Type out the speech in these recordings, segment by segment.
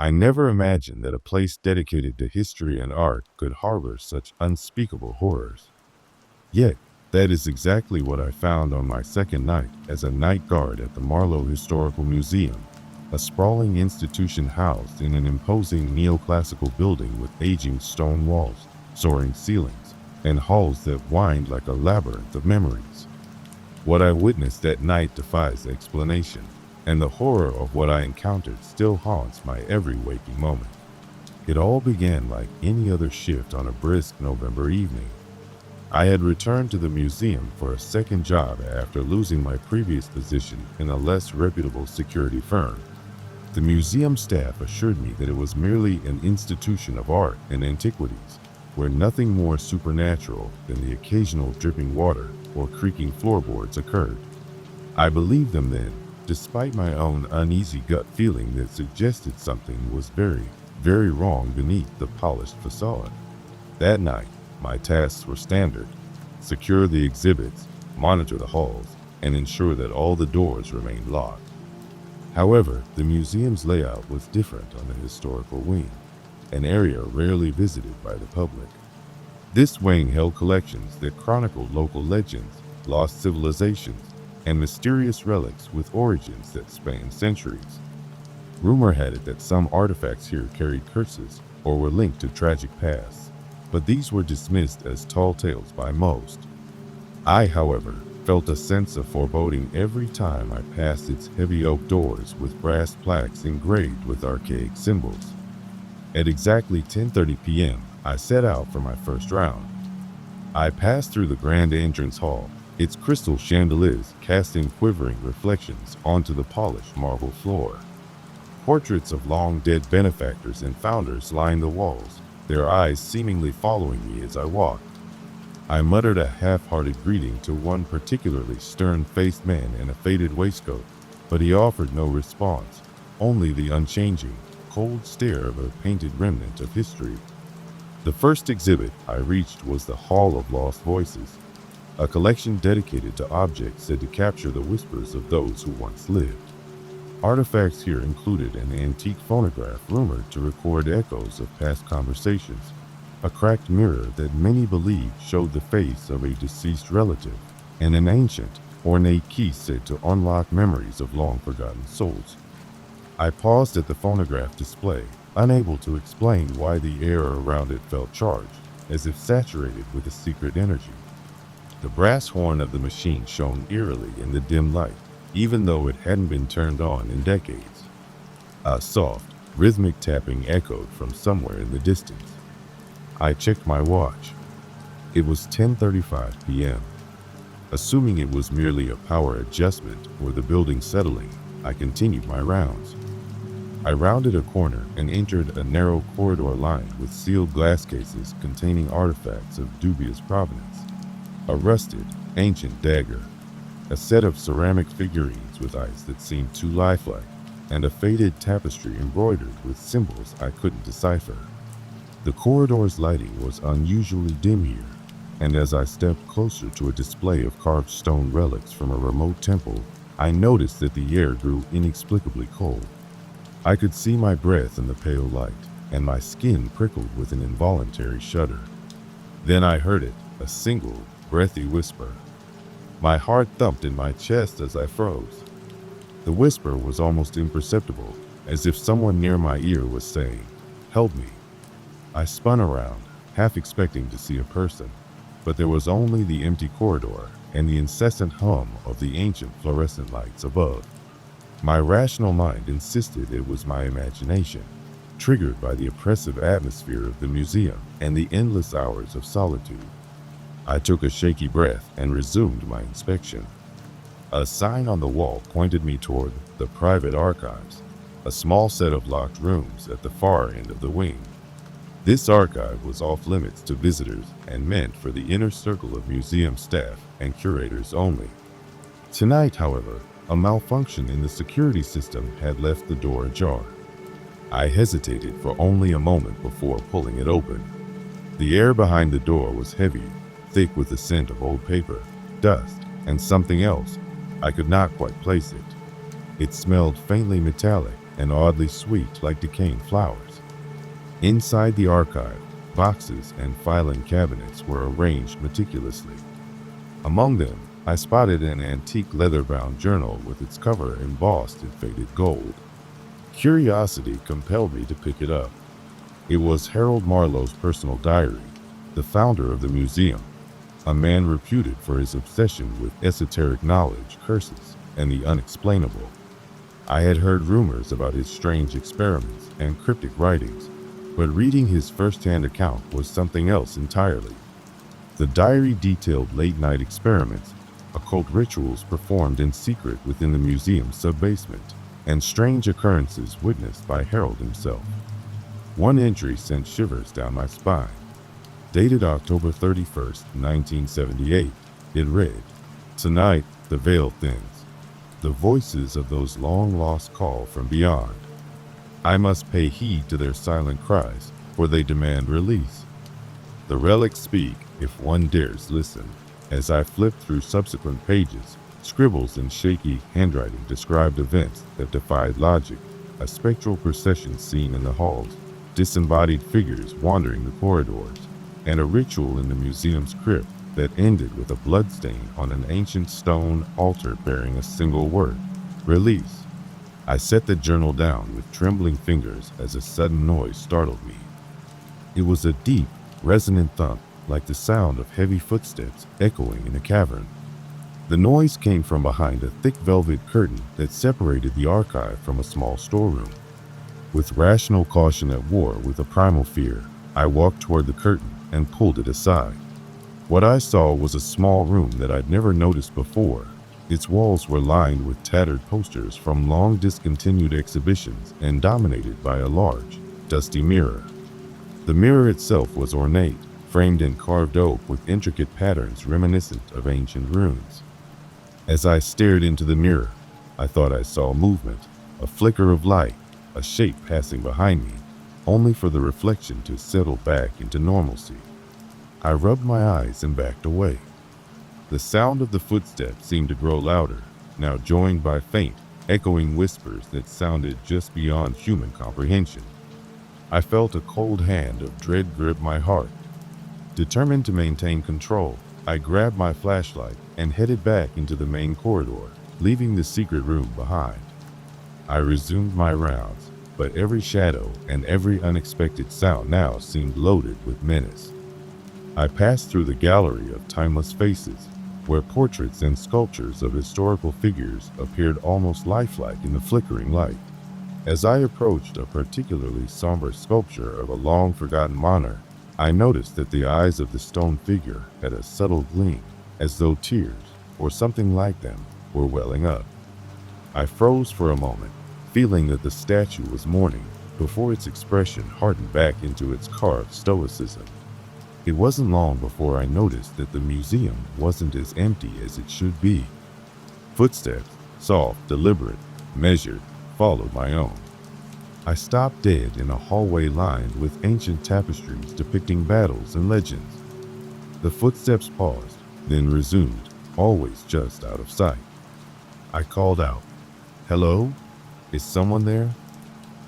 I never imagined that a place dedicated to history and art could harbor such unspeakable horrors. Yet, that is exactly what I found on my second night as a night guard at the Marlow Historical Museum, a sprawling institution housed in an imposing neoclassical building with aging stone walls, soaring ceilings, and halls that wind like a labyrinth of memories. What I witnessed that night defies explanation, and the horror of what I encountered still haunts my every waking moment. It all began like any other shift on a brisk November evening. I had returned to the museum for a second job after losing my previous position in a less reputable security firm. The museum staff assured me that it was merely an institution of art and antiquities, where nothing more supernatural than the occasional dripping water or creaking floorboards occurred. I believed them then, despite my own uneasy gut feeling that suggested something was very, very wrong beneath the polished facade. That night, my tasks were standard: secure the exhibits, monitor the halls, and ensure that all the doors remained locked. However, the museum's layout was different on the historical wing, an area rarely visited by the public. This wing held collections that chronicled local legends, lost civilizations, and mysterious relics with origins that spanned centuries. Rumor had it that some artifacts here carried curses or were linked to tragic pasts, but these were dismissed as tall tales by most. I, however, felt a sense of foreboding every time I passed its heavy oak doors with brass plaques engraved with archaic symbols. At exactly 10:30 p.m., I set out for my first round. I passed through the grand entrance hall, its crystal chandeliers casting quivering reflections onto the polished marble floor. Portraits of long-dead benefactors and founders lined the walls, their eyes seemingly following me as I walked. I muttered a half-hearted greeting to one particularly stern-faced man in a faded waistcoat, but he offered no response, only the unchanging, cold stare of a painted remnant of history. The first exhibit I reached was the Hall of Lost Voices, a collection dedicated to objects said to capture the whispers of those who once lived. Artifacts here included an antique phonograph rumored to record echoes of past conversations, a cracked mirror that many believed showed the face of a deceased relative, and an ancient, ornate key said to unlock memories of long-forgotten souls. I paused at the phonograph display, unable to explain why the air around it felt charged, as if saturated with a secret energy. The brass horn of the machine shone eerily in the dim light, even though it hadn't been turned on in decades. A soft, rhythmic tapping echoed from somewhere in the distance. I checked my watch. It was 10:35 p.m. Assuming it was merely a power adjustment or the building settling, I continued my rounds. I rounded a corner and entered a narrow corridor lined with sealed glass cases containing artifacts of dubious provenance. A rusted, ancient dagger, a set of ceramic figurines with eyes that seemed too lifelike, and a faded tapestry embroidered with symbols I couldn't decipher. The corridor's lighting was unusually dim here, and as I stepped closer to a display of carved stone relics from a remote temple, I noticed that the air grew inexplicably cold. I could see my breath in the pale light, and my skin prickled with an involuntary shudder. Then I heard it, a single, breathy whisper. My heart thumped in my chest as I froze. The whisper was almost imperceptible, as if someone near my ear was saying, "Help me." I spun around, half expecting to see a person, but there was only the empty corridor and the incessant hum of the ancient fluorescent lights above. My rational mind insisted it was my imagination, triggered by the oppressive atmosphere of the museum and the endless hours of solitude. I took a shaky breath and resumed my inspection. A sign on the wall pointed me toward the private archives, a small set of locked rooms at the far end of the wing. This archive was off limits to visitors and meant for the inner circle of museum staff and curators only. Tonight, however, a malfunction in the security system had left the door ajar. I hesitated for only a moment before pulling it open. The air behind the door was heavy, thick with the scent of old paper, dust, and something else. I could not quite place it. It smelled faintly metallic and oddly sweet like decaying flowers. Inside the archive, boxes and filing cabinets were arranged meticulously. Among them, I spotted an antique leather-bound journal with its cover embossed in faded gold. Curiosity compelled me to pick it up. It was Harold Marlowe's personal diary, the founder of the museum, a man reputed for his obsession with esoteric knowledge, curses, and the unexplainable. I had heard rumors about his strange experiments and cryptic writings, but reading his first-hand account was something else entirely. The diary detailed late-night experiments, occult rituals performed in secret within the museum's sub-basement, and strange occurrences witnessed by Harold himself. One entry sent shivers down my spine. Dated October 31st, 1978, it read, "Tonight, the veil thins. The voices of those long-lost call from beyond. I must pay heed to their silent cries, for they demand release. The relics speak, if one dares listen." As I flipped through subsequent pages, scribbles in shaky handwriting described events that defied logic, a spectral procession seen in the halls, disembodied figures wandering the corridors, and a ritual in the museum's crypt that ended with a bloodstain on an ancient stone altar bearing a single word, release. I set the journal down with trembling fingers as a sudden noise startled me. It was a deep, resonant thump, like the sound of heavy footsteps echoing in a cavern. The noise came from behind a thick velvet curtain that separated the archive from a small storeroom. With rational caution at war with a primal fear, I walked toward the curtain and pulled it aside. What I saw was a small room that I'd never noticed before. Its walls were lined with tattered posters from long discontinued exhibitions and dominated by a large, dusty mirror. The mirror itself was ornate, framed in carved oak with intricate patterns reminiscent of ancient runes. As I stared into the mirror, I thought I saw movement, a flicker of light, a shape passing behind me, only for the reflection to settle back into normalcy. I rubbed my eyes and backed away. The sound of the footsteps seemed to grow louder, now joined by faint, echoing whispers that sounded just beyond human comprehension. I felt a cold hand of dread grip my heart. Determined to maintain control, I grabbed my flashlight and headed back into the main corridor, leaving the secret room behind. I resumed my rounds, but every shadow and every unexpected sound now seemed loaded with menace. I passed through the gallery of timeless faces, where portraits and sculptures of historical figures appeared almost lifelike in the flickering light. As I approached a particularly somber sculpture of a long-forgotten monarch, I noticed that the eyes of the stone figure had a subtle gleam, as though tears, or something like them, were welling up. I froze for a moment, feeling that the statue was mourning, before its expression hardened back into its carved stoicism. It wasn't long before I noticed that the museum wasn't as empty as it should be. Footsteps, soft, deliberate, measured, followed my own. I stopped dead in a hallway lined with ancient tapestries depicting battles and legends. The footsteps paused, then resumed, always just out of sight. I called out, "Hello? Is someone there?"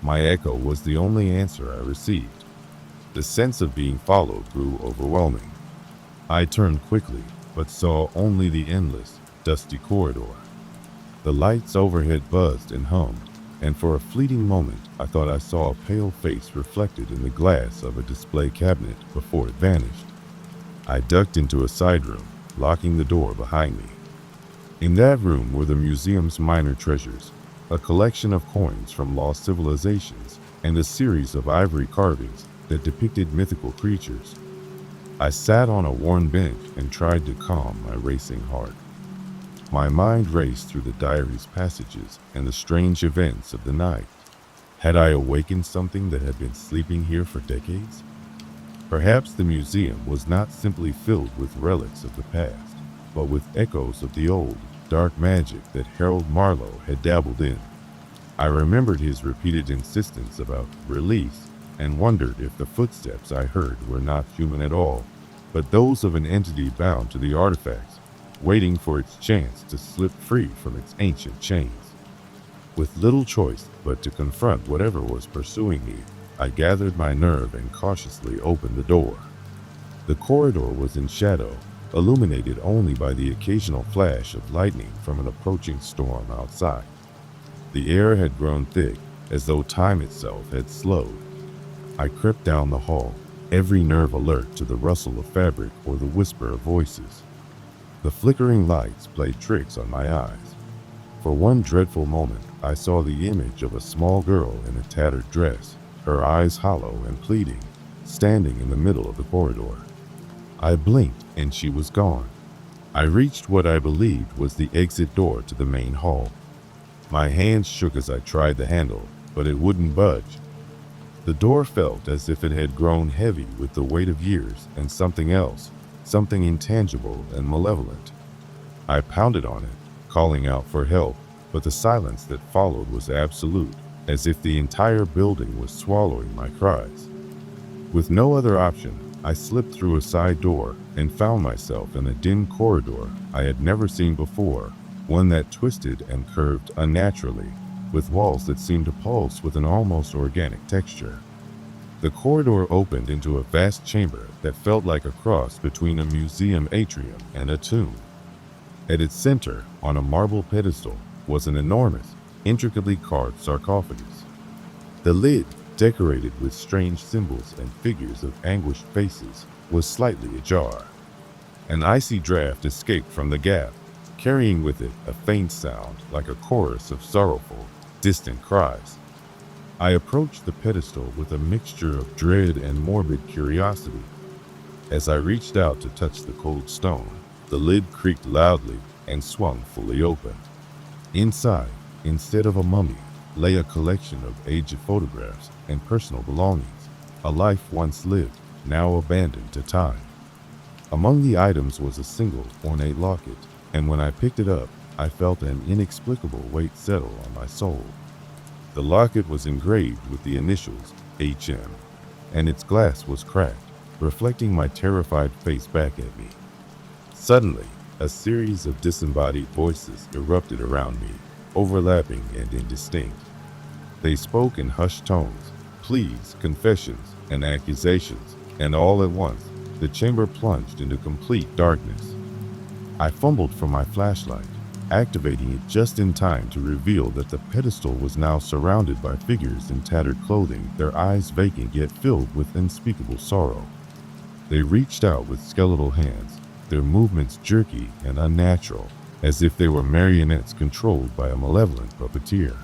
My echo was the only answer I received. The sense of being followed grew overwhelming. I turned quickly, but saw only the endless, dusty corridor. The lights overhead buzzed and hummed, and for a fleeting moment I thought I saw a pale face reflected in the glass of a display cabinet before it vanished. I ducked into a side room, locking the door behind me. In that room were the museum's minor treasures, a collection of coins from lost civilizations, and a series of ivory carvings that depicted mythical creatures. I sat on a worn bench and tried to calm my racing heart. My mind raced through the diary's passages and the strange events of the night. Had I awakened something that had been sleeping here for decades? Perhaps the museum was not simply filled with relics of the past, but with echoes of the old, dark magic that Harold Marlowe had dabbled in. I remembered his repeated insistence about release and wondered if the footsteps I heard were not human at all, but those of an entity bound to the artifacts, waiting for its chance to slip free from its ancient chains. With little choice but to confront whatever was pursuing me, I gathered my nerve and cautiously opened the door. The corridor was in shadow, illuminated only by the occasional flash of lightning from an approaching storm outside. The air had grown thick, as though time itself had slowed. I crept down the hall, every nerve alert to the rustle of fabric or the whisper of voices. The flickering lights played tricks on my eyes. For one dreadful moment, I saw the image of a small girl in a tattered dress, her eyes hollow and pleading, standing in the middle of the corridor. I blinked and she was gone. I reached what I believed was the exit door to the main hall. My hands shook as I tried the handle, but it wouldn't budge. The door felt as if it had grown heavy with the weight of years and something else, something intangible and malevolent. I pounded on it, calling out for help, but the silence that followed was absolute, as if the entire building was swallowing my cries. With no other option, I slipped through a side door and found myself in a dim corridor I had never seen before, one that twisted and curved unnaturally, with walls that seemed to pulse with an almost organic texture. The corridor opened into a vast chamber that felt like a cross between a museum atrium and a tomb. At its center, on a marble pedestal, was an enormous, intricately carved sarcophagus. The lid, decorated with strange symbols and figures of anguished faces, was slightly ajar. An icy draft escaped from the gap, carrying with it a faint sound like a chorus of sorrowful, distant cries. I approached the pedestal with a mixture of dread and morbid curiosity. As I reached out to touch the cold stone, the lid creaked loudly and swung fully open. Inside, instead of a mummy, lay a collection of aged photographs and personal belongings, a life once lived, now abandoned to time. Among the items was a single ornate locket, and when I picked it up, I felt an inexplicable weight settle on my soul. The locket was engraved with the initials HM, and its glass was cracked, reflecting my terrified face back at me. Suddenly, a series of disembodied voices erupted around me, overlapping and indistinct. They spoke in hushed tones, pleas, confessions, and accusations, and all at once, the chamber plunged into complete darkness. I fumbled for my flashlight, activating it just in time to reveal that the pedestal was now surrounded by figures in tattered clothing, their eyes vacant yet filled with unspeakable sorrow. They reached out with skeletal hands, their movements jerky and unnatural, as if they were marionettes controlled by a malevolent puppeteer.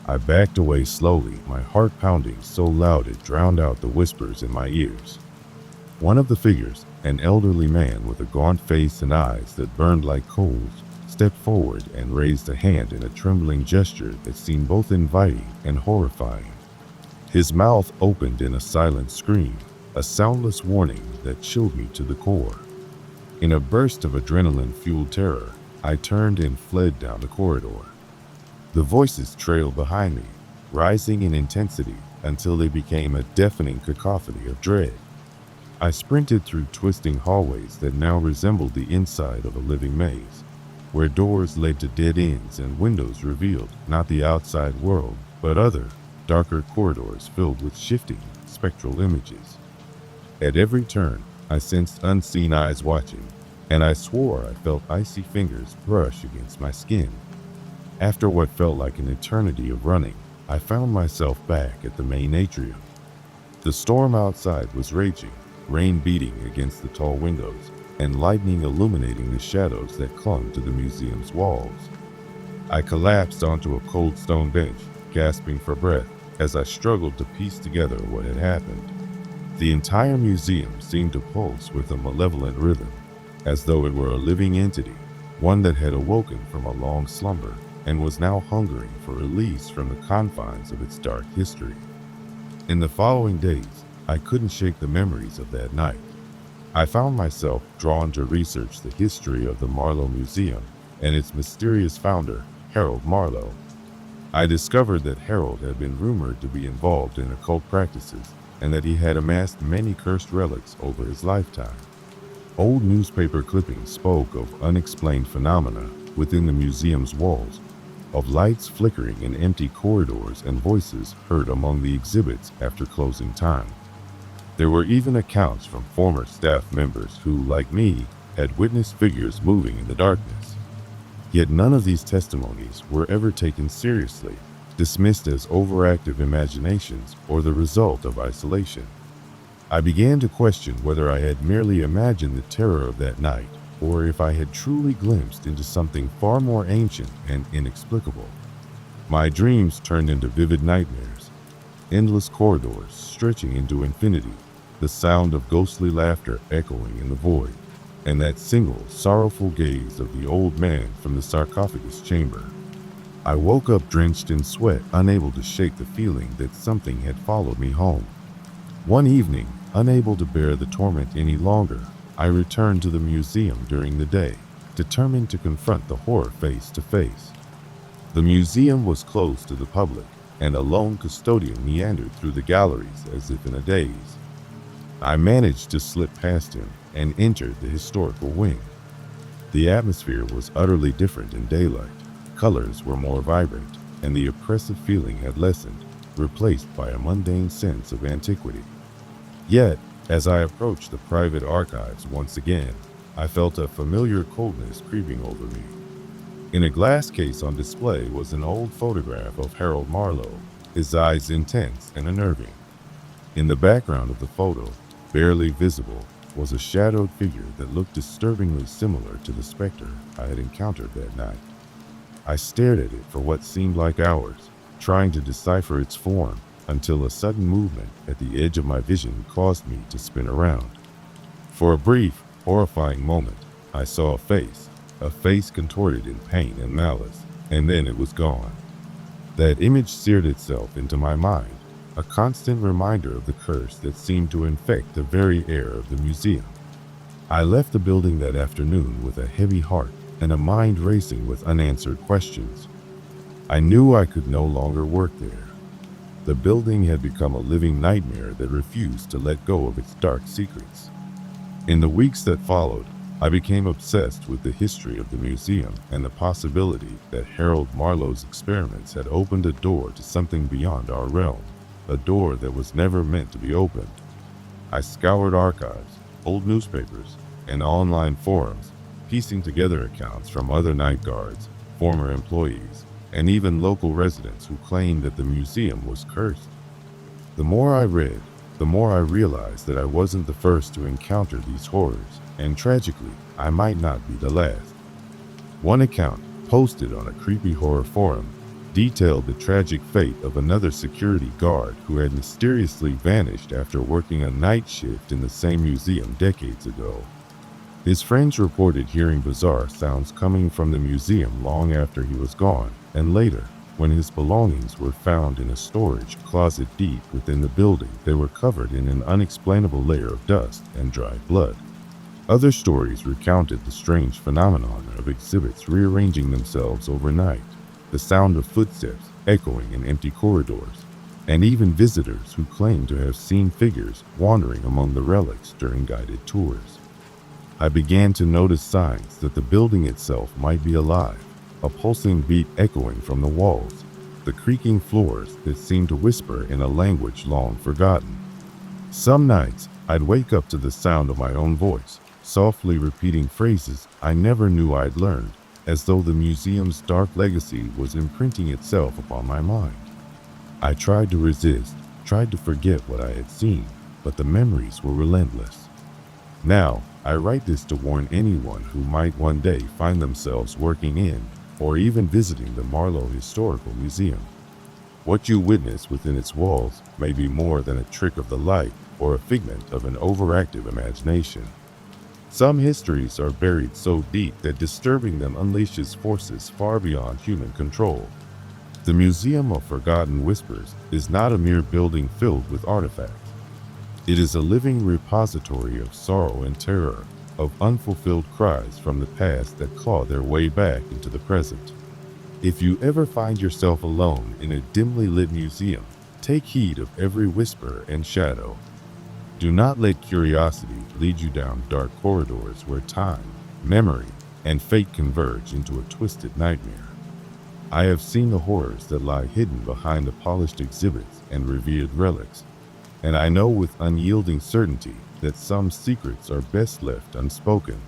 I backed away slowly, my heart pounding so loud it drowned out the whispers in my ears. One of the figures, an elderly man with a gaunt face and eyes that burned like coals, stepped forward and raised a hand in a trembling gesture that seemed both inviting and horrifying. His mouth opened in a silent scream, a soundless warning that chilled me to the core. In a burst of adrenaline-fueled terror, I turned and fled down the corridor. The voices trailed behind me, rising in intensity until they became a deafening cacophony of dread. I sprinted through twisting hallways that now resembled the inside of a living maze, where doors led to dead ends and windows revealed not the outside world, but other, darker corridors filled with shifting, spectral images. At every turn, I sensed unseen eyes watching, and I swore I felt icy fingers brush against my skin. After what felt like an eternity of running, I found myself back at the main atrium. The storm outside was raging, rain beating against the tall windows, and lightning illuminating the shadows that clung to the museum's walls. I collapsed onto a cold stone bench, gasping for breath, as I struggled to piece together what had happened. The entire museum seemed to pulse with a malevolent rhythm, as though it were a living entity, one that had awoken from a long slumber and was now hungering for release from the confines of its dark history. In the following days, I couldn't shake the memories of that night. I found myself drawn to research the history of the Marlowe Museum and its mysterious founder, Harold Marlowe. I discovered that Harold had been rumored to be involved in occult practices and that he had amassed many cursed relics over his lifetime. Old newspaper clippings spoke of unexplained phenomena within the museum's walls, of lights flickering in empty corridors and voices heard among the exhibits after closing time. There were even accounts from former staff members who, like me, had witnessed figures moving in the darkness. Yet none of these testimonies were ever taken seriously, dismissed as overactive imaginations or the result of isolation. I began to question whether I had merely imagined the terror of that night, or if I had truly glimpsed into something far more ancient and inexplicable. My dreams turned into vivid nightmares, endless corridors stretching into infinity, the sound of ghostly laughter echoing in the void, and that single, sorrowful gaze of the old man from the sarcophagus chamber. I woke up drenched in sweat, unable to shake the feeling that something had followed me home. One evening, unable to bear the torment any longer, I returned to the museum during the day, determined to confront the horror face to face. The museum was closed to the public, and a lone custodian meandered through the galleries as if in a daze. I managed to slip past him and entered the historical wing. The atmosphere was utterly different in daylight. Colors were more vibrant, and the oppressive feeling had lessened, replaced by a mundane sense of antiquity. Yet, as I approached the private archives once again, I felt a familiar coldness creeping over me. In a glass case on display was an old photograph of Harold Marlowe, his eyes intense and unnerving. In the background of the photo, barely visible, was a shadowed figure that looked disturbingly similar to the specter I had encountered that night. I stared at it for what seemed like hours, trying to decipher its form, until a sudden movement at the edge of my vision caused me to spin around. For a brief, horrifying moment, I saw a face contorted in pain and malice, and then it was gone. That image seared itself into my mind, a constant reminder of the curse that seemed to infect the very air of the museum. I left the building that afternoon with a heavy heart and a mind racing with unanswered questions. I knew I could no longer work there. The building had become a living nightmare that refused to let go of its dark secrets. In the weeks that followed, I became obsessed with the history of the museum and the possibility that Harold Marlowe's experiments had opened a door to something beyond our realm, a door that was never meant to be opened. I scoured archives, old newspapers, and online forums, piecing together accounts from other night guards, former employees, and even local residents who claimed that the museum was cursed. The more I read, the more I realized that I wasn't the first to encounter these horrors, and tragically, I might not be the last. One account, posted on a creepy horror forum, detailed the tragic fate of another security guard who had mysteriously vanished after working a night shift in the same museum decades ago. His friends reported hearing bizarre sounds coming from the museum long after he was gone, and later, when his belongings were found in a storage closet deep within the building, they were covered in an unexplainable layer of dust and dried blood. Other stories recounted the strange phenomenon of exhibits rearranging themselves overnight, the sound of footsteps echoing in empty corridors, and even visitors who claimed to have seen figures wandering among the relics during guided tours. I began to notice signs that the building itself might be alive, a pulsing beat echoing from the walls, the creaking floors that seemed to whisper in a language long forgotten. Some nights, I'd wake up to the sound of my own voice, softly repeating phrases I never knew I'd learned, as though the museum's dark legacy was imprinting itself upon my mind. I tried to resist, tried to forget what I had seen, but the memories were relentless. Now, I write this to warn anyone who might one day find themselves working in, or even visiting the Marlowe Historical Museum. What you witness within its walls may be more than a trick of the light or a figment of an overactive imagination. Some histories are buried so deep that disturbing them unleashes forces far beyond human control. The Museum of Forgotten Whispers is not a mere building filled with artifacts. It is a living repository of sorrow and terror, of unfulfilled cries from the past that claw their way back into the present. If you ever find yourself alone in a dimly lit museum, take heed of every whisper and shadow. Do not let curiosity lead you down dark corridors where time, memory, and fate converge into a twisted nightmare. I have seen the horrors that lie hidden behind the polished exhibits and revered relics, and I know with unyielding certainty that some secrets are best left unspoken.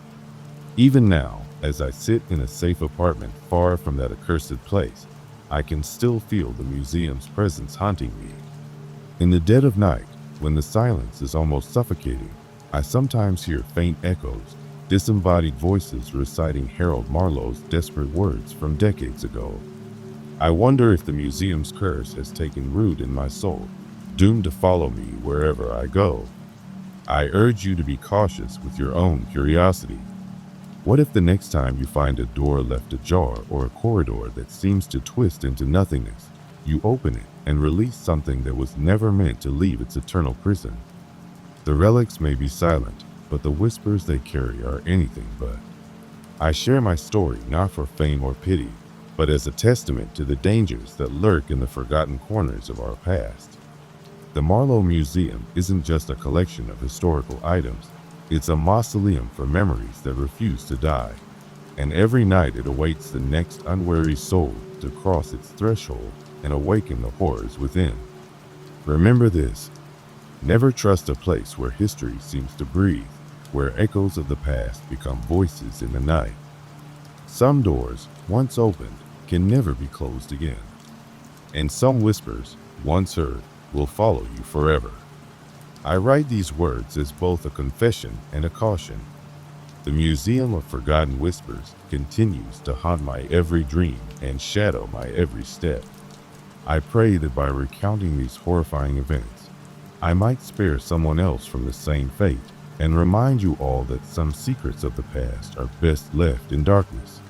Even now, as I sit in a safe apartment far from that accursed place, I can still feel the museum's presence haunting me. In the dead of night, when the silence is almost suffocating, I sometimes hear faint echoes, disembodied voices reciting Harold Marlowe's desperate words from decades ago. I wonder if the museum's curse has taken root in my soul, doomed to follow me wherever I go. I urge you to be cautious with your own curiosity. What if the next time you find a door left ajar or a corridor that seems to twist into nothingness, you open it and release something that was never meant to leave its eternal prison? The relics may be silent, but the whispers they carry are anything but. I share my story not for fame or pity, but as a testament to the dangers that lurk in the forgotten corners of our past. The Marlowe Museum isn't just a collection of historical items, it's a mausoleum for memories that refuse to die. And every night it awaits the next unwary soul to cross its threshold and awaken the horrors within. Remember this: never trust a place where history seems to breathe, where echoes of the past become voices in the night. Some doors, once opened, can never be closed again. And some whispers, once heard, will follow you forever. I write these words as both a confession and a caution. The Museum of Forgotten Whispers continues to haunt my every dream and shadow my every step. I pray that by recounting these horrifying events, I might spare someone else from the same fate and remind you all that some secrets of the past are best left in darkness.